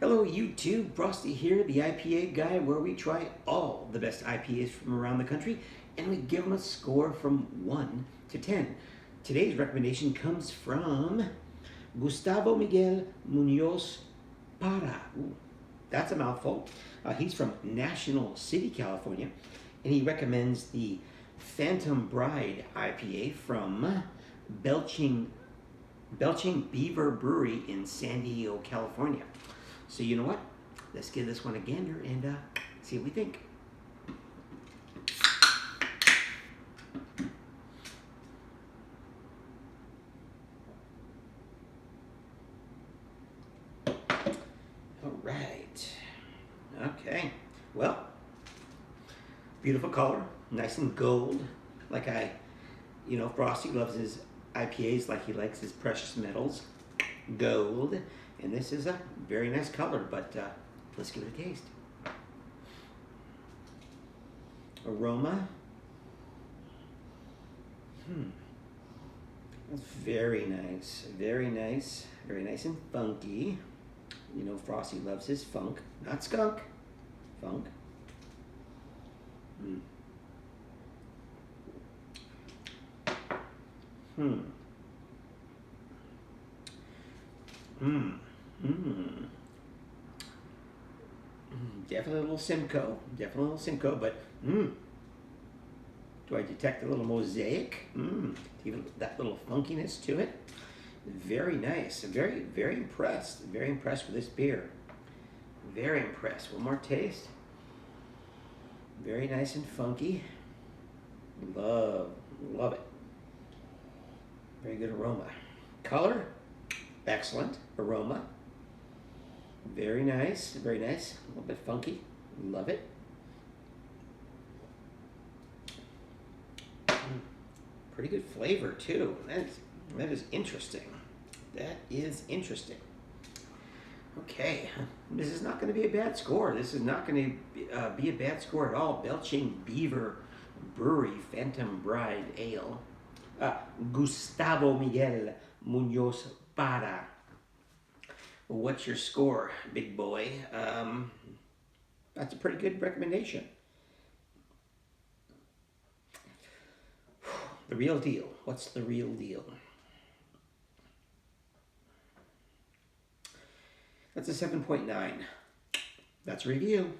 Hello YouTube, Frosty here, the IPA guy, where we try all the best IPAs from around the country and we give them a score from 1 to 10. Today's recommendation comes from Gustavo Miguel Munoz Para. Ooh, that's a mouthful. He's from National City, California, and he recommends the Phantom Bride IPA from Belching Beaver Brewery in San Diego, California. So you know what? Let's give this one a gander and see what we think. All right. Okay. Well, beautiful color, nice and gold. Like Frosty loves his IPAs like he likes his precious metals. Gold. And this is a very nice color, but let's give it a taste. Aroma. That's very nice. Very nice. Very nice and funky. You know Frosty loves his funk. Not skunk. Funk. Definitely a little Simcoe. Definitely a little Simcoe, but do I detect a little mosaic? Even that little funkiness to it. Very nice. Very, very impressed. Very impressed with this beer. Very impressed. One more taste. Very nice and funky. Love it. Very good aroma. Color, excellent. Aroma, very nice, very nice. A little bit funky. Love it. Pretty good flavor too. That is interesting. That is interesting. Okay, this is not going to be a bad score. This is not going to be a bad score at all. Belching Beaver Brewery Phantom Bride Ale. Gustavo Miguel Munoz Para. What's your score, big boy? That's a pretty good recommendation. The real deal. What's the real deal? That's a 7.9. That's a review.